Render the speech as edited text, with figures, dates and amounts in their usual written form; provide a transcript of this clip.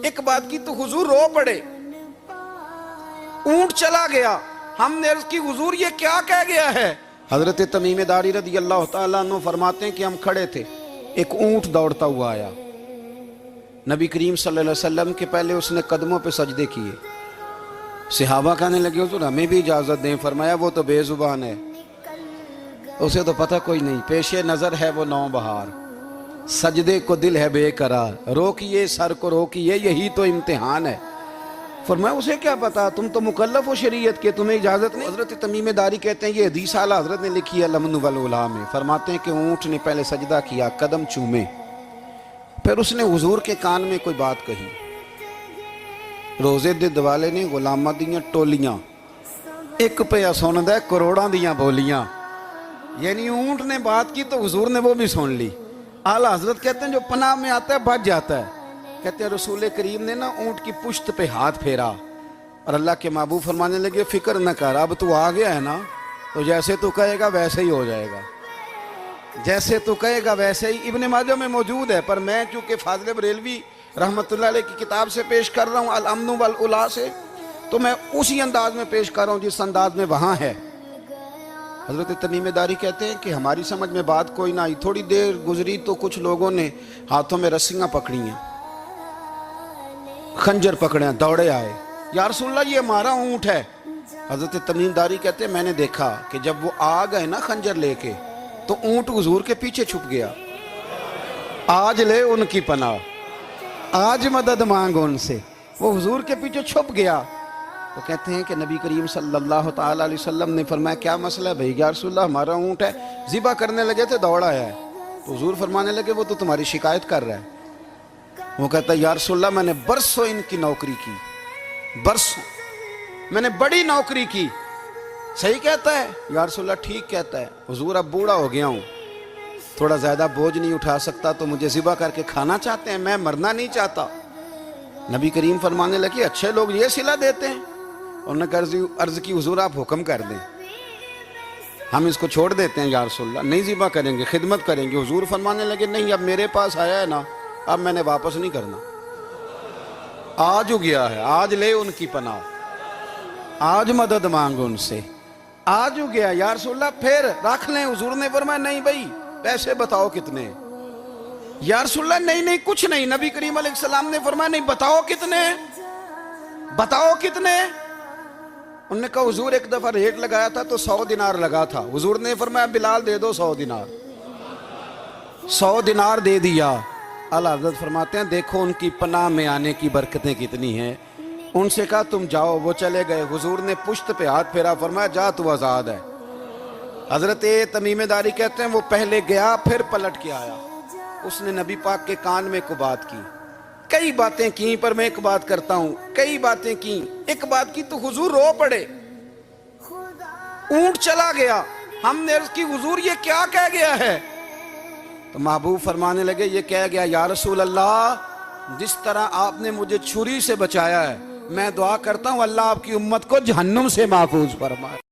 ایک بات کی تو حضور رو پڑے، اونٹ چلا گیا، ہم نے عرض کی حضور یہ کیا کہہ گیا ہے؟ حضرت تمیم داری رضی اللہ تعالیٰ عنہ فرماتے ہیں کہ ہم کھڑے تھے، ایک اونٹ دوڑتا ہوا آیا، نبی کریم صلی اللہ علیہ وسلم کے پہلے اس نے قدموں پہ سجدے کیے، صحابہ کہنے لگے حضور ہمیں بھی اجازت دیں، فرمایا وہ تو بے زبان ہے، اسے تو پتہ کوئی نہیں، پیش نظر ہے وہ نو بہار، سجدے کو دل ہے بے قرار، روکیے سر کو روکیے یہی تو امتحان ہے۔ فرمایا اسے کیا پتا، تم تو مکلف ہو شریعت کے، تمہیں اجازت نہیں۔ حضرت تمیم داری کہتے ہیں یہ حدیث اعلیٰ حضرت نے لکھی ہے لمن والعلا میں، فرماتے ہیں کہ اونٹ نے پہلے سجدہ کیا، قدم چومے، پھر اس نے حضور کے کان میں کوئی بات کہی، روزے دے دوالے نے غلامہ دیاں ٹولیاں، ایک پہ سن دے کروڑاں دیاں بولیاں، یعنی اونٹ نے بات کی تو حضور نے وہ بھی سن لی۔ اعلیٰ حضرت کہتے ہیں جو پناہ میں آتا ہے بچ جاتا ہے، کہتے ہیں رسول کریم نے نا اونٹ کی پشت پہ ہاتھ پھیرا اور اللہ کے محبوب فرمانے لگے فکر نہ کر، اب تو آ گیا ہے نا تو جیسے تو کہے گا ویسے ہی ہو جائے گا، جیسے تو کہے گا ویسے ہی۔ ابن ماجہ میں موجود ہے، پر میں چونکہ فاضل بریلوی رحمت اللہ علیہ کی کتاب سے پیش کر رہا ہوں الامن والعلا سے، تو میں اسی انداز میں پیش کر رہا ہوں جس انداز میں وہاں ہے۔ حضرت تمیم داری کہتے ہیں کہ ہماری سمجھ میں بات کوئی نہ آئی، تھوڑی دیر گزری تو کچھ لوگوں نے ہاتھوں میں رسیاں پکڑی ہیں، خنجر پکڑے ہیں، دوڑے آئے، یا رسول اللہ یہ ہمارا اونٹ ہے۔ حضرت تمیم داری کہتے ہیں میں نے دیکھا کہ جب وہ آ گئے نا خنجر لے کے تو اونٹ حضور کے پیچھے چھپ گیا، آج لے ان کی پناہ، آج مدد مانگ ان سے، وہ حضور کے پیچھے چھپ گیا۔ تو کہتے ہیں کہ نبی کریم صلی اللہ تعالیٰ علیہ وسلم نے فرمایا کیا مسئلہ ہے بھائی؟ یا رسول اللہ ہمارا اونٹ ہے، ذبح کرنے لگے تھے دوڑا آیا ہے، تو حضور فرمانے لگے وہ تو تمہاری شکایت کر رہا ہے۔ وہ کہتا ہے یا رسول اللہ میں نے برسوں ان کی نوکری کی، برسوں میں نے بڑی نوکری کی، صحیح کہتا ہے؟ یا رسول اللہ ٹھیک کہتا ہے، حضور اب بوڑھا ہو گیا ہوں، تھوڑا زیادہ بوجھ نہیں اٹھا سکتا، تو مجھے ذبح کر کے کھانا چاہتے ہیں، میں مرنا نہیں چاہتا۔ نبی کریم فرمانے لگے اچھے لوگ یہ صلہ دیتے ہیں؟ انہوں نے عرض کی حضور آپ حکم کر دیں، ہم اس کو چھوڑ دیتے ہیں یا رسول اللہ، نہیں ذبح کریں گے، خدمت کریں گے۔ حضور فرمانے لگے نہیں اب میرے پاس آیا ہے نا، اب میں نے واپس نہیں کرنا، آج ہو گیا ہے، آج لے ان کی پناہ، آج مدد مانگ ان سے، آج ہو گیا یا رسول اللہ پھر رکھ لیں۔ حضور نے فرمایا نہیں بھائی پیسے بتاؤ کتنے؟ یا رسول اللہ نہیں کچھ نہیں۔ نبی کریم علیہ السلام نے فرمایا نہیں بتاؤ کتنے، بتاؤ کتنے؟ انہوں نے کہا حضور ایک دفعہ ریٹ لگایا تھا تو 100 دینار لگا تھا، حضور نے فرمایا بلال دے دو 100 دینار، 100 دینار دے دیا۔ اعلیٰ حضرت فرماتے ہیں دیکھو ان کی پناہ میں آنے کی برکتیں کتنی ہیں۔ ان سے کہا تم جاؤ، وہ چلے گئے، حضور نے پشت پہ ہاتھ پھیرا، فرمایا جا تو آزاد ہے۔ حضرت تمیم داری کہتے ہیں وہ پہلے گیا پھر پلٹ کے آیا، اس نے نبی پاک کے کان میں کو بات کی، کئی باتیں کی، پر میں ایک بات کرتا ہوں، کئی باتیں کی، ایک بات کی تو حضور رو پڑے، اونٹ چلا گیا، ہم نے عرض کی حضور یہ کیا کہہ گیا ہے؟ تو محبوب فرمانے لگے یہ کہہ گیا یا رسول اللہ جس طرح آپ نے مجھے چھری سے بچایا ہے، میں دعا کرتا ہوں اللہ آپ کی امت کو جہنم سے محفوظ فرمائے۔